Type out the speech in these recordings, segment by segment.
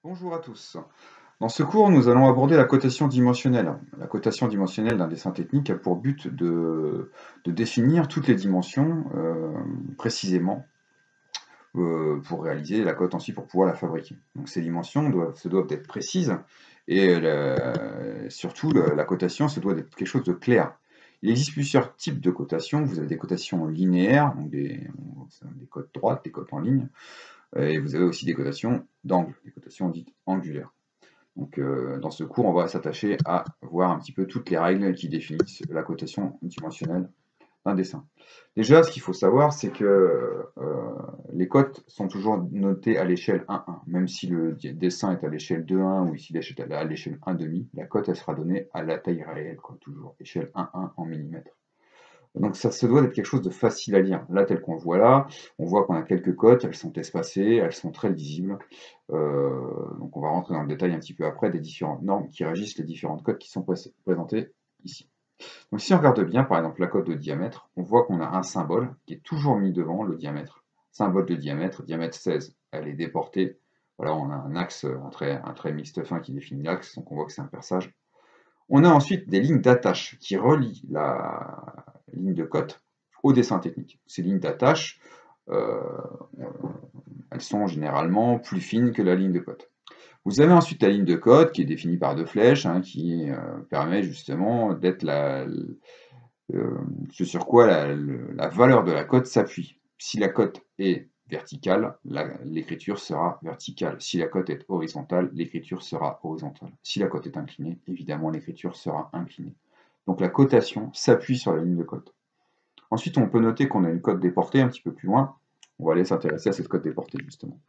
Bonjour à tous. Dans ce cours, nous allons aborder la cotation dimensionnelle. La cotation dimensionnelle d'un dessin technique a pour but de définir toutes les dimensions précisément pour réaliser la cote ensuite pour pouvoir la fabriquer. Donc ces dimensions doivent être précises et surtout la cotation se doit d'être quelque chose de clair. Il existe plusieurs types de cotations. Vous avez des cotations linéaires, donc des cotes droites, des cotes en ligne, et vous avez aussi des cotations d'angle, des cotations dites angulaires. Donc, dans ce cours, on va s'attacher à voir un petit peu toutes les règles qui définissent la cotation dimensionnelle d'un dessin. Déjà, ce qu'il faut savoir, c'est que les cotes sont toujours notées à l'échelle 1,1. Même si le dessin est à l'échelle 2,1 ou ici à l'échelle 1,5, la cote elle sera donnée à la taille réelle, quoi, toujours échelle 1,1 en millimètres. Donc ça se doit d'être quelque chose de facile à lire. Là, tel qu'on le voit là, on voit qu'on a quelques cotes, elles sont espacées, elles sont très lisibles. Donc on va rentrer dans le détail un petit peu après des différentes normes qui régissent les différentes cotes qui sont présentées ici. Donc si on regarde bien, par exemple, la cote de diamètre, on voit qu'on a un symbole qui est toujours mis devant le diamètre. Symbole de diamètre, diamètre 16, elle est déportée. Voilà, on a un axe, un trait mixte fin qui définit l'axe, donc on voit que c'est un perçage. On a ensuite des lignes d'attache qui relient la ligne de cote au dessin technique. Ces lignes d'attache, euh, elles sont généralement plus fines que la ligne de cote. Vous avez ensuite la ligne de cote qui est définie par deux flèches, qui permet justement d'être ce sur quoi la valeur de la cote s'appuie. Si la cote est verticale, l'écriture sera verticale. Si la cote est horizontale, l'écriture sera horizontale. Si la cote est inclinée, évidemment, l'écriture sera inclinée. Donc la cotation s'appuie sur la ligne de cote. Ensuite, on peut noter qu'on a une cote déportée un petit peu plus loin. On va aller s'intéresser à cette cote déportée, justement.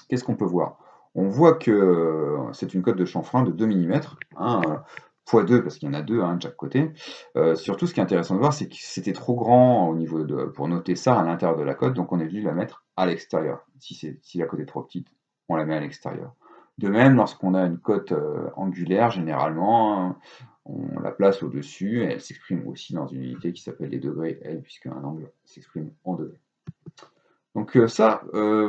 Qu'est-ce qu'on peut voir? On voit que c'est une cote de chanfrein de 2 mm, x2 parce qu'il y en a deux de chaque côté. Surtout, ce qui est intéressant de voir, c'est que c'était trop grand pour noter ça à l'intérieur de la cote, donc on est venu la mettre à l'extérieur. Si la cote est trop petite, on la met à l'extérieur. De même, lorsqu'on a une cote angulaire, généralement, on la place au-dessus, et elle s'exprime aussi dans une unité qui s'appelle les degrés L, puisqu'un angle s'exprime en degrés. Donc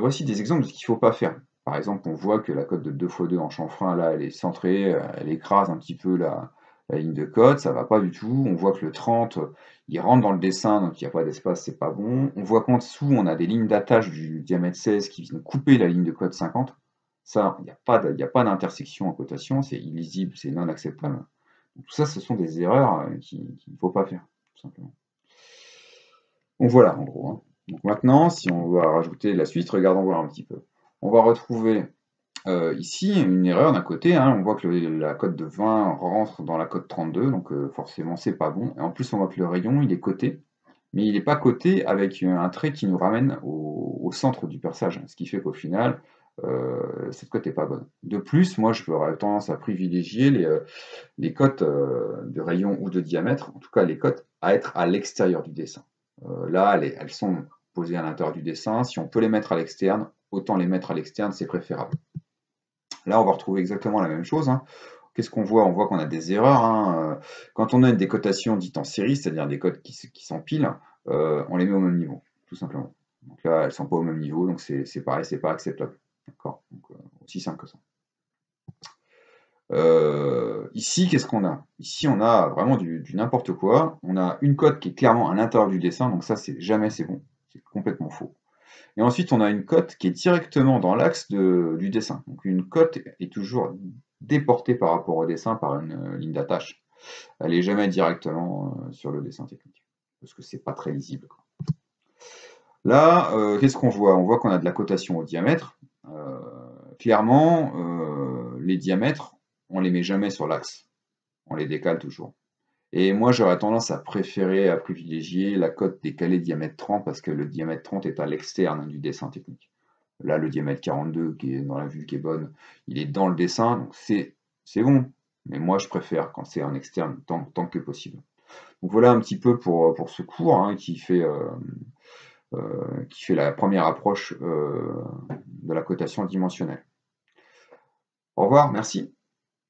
voici des exemples de ce qu'il ne faut pas faire. Par exemple, on voit que la cote de 2 x 2 en chanfrein, là, elle est centrée, elle écrase un petit peu la ligne de cote, ça ne va pas du tout. On voit que le 30, il rentre dans le dessin, donc il n'y a pas d'espace, c'est pas bon. On voit qu'en dessous, on a des lignes d'attache du diamètre 16 qui viennent couper la ligne de cote 50. Ça, il n'y a pas d'intersection en cotation, c'est illisible, c'est non acceptable. Donc, tout ça, ce sont des erreurs qu'il ne faut pas faire, tout simplement. Donc voilà, en gros. Donc maintenant, si on va rajouter la suite, regardons voir un petit peu. On va retrouver ici une erreur d'un côté. On voit que la cote de 20 rentre dans la cote 32, donc forcément c'est pas bon. Et en plus, on voit que le rayon il est coté, mais il n'est pas coté avec un trait qui nous ramène au centre du perçage, ce qui fait qu'au final, cette cote n'est pas bonne. De plus, moi j'aurais tendance à privilégier les cotes de rayon ou de diamètre, en tout cas les cotes, à être à l'extérieur du dessin. Là, elles sont posées à l'intérieur du dessin. Si on peut les mettre à l'externe, autant les mettre à l'externe, c'est préférable. Là, on va retrouver exactement la même chose. Qu'est-ce qu'on voit? On voit qu'on a des erreurs. Quand on a une décotation dite en série, c'est-à-dire des cotes qui s'empilent, on les met au même niveau, tout simplement. Donc là, elles ne sont pas au même niveau, donc c'est pareil, c'est pas acceptable. D'accord? Aussi simple que ça. Ici, qu'est-ce qu'on a? Ici, on a vraiment du n'importe quoi. On a une cote qui est clairement à l'intérieur du dessin, donc ça, c'est bon. C'est complètement faux. Et ensuite, on a une cote qui est directement dans l'axe du dessin. Donc une cote est toujours déportée par rapport au dessin par une ligne d'attache. Elle n'est jamais directement sur le dessin technique, parce que c'est pas très lisible, quoi. Là, qu'est-ce qu'on voit? On voit qu'on a de la cotation au diamètre. Clairement, les diamètres, on les met jamais sur l'axe. On les décale toujours. Et moi, j'aurais tendance à privilégier la cote décalée diamètre 30 parce que le diamètre 30 est à l'externe du dessin technique. Là, le diamètre 42 qui est dans la vue qui est bonne, il est dans le dessin, donc c'est bon. Mais moi, je préfère quand c'est en externe tant que possible. Donc voilà un petit peu pour ce cours qui fait la première approche de la cotation dimensionnelle. Au revoir, merci.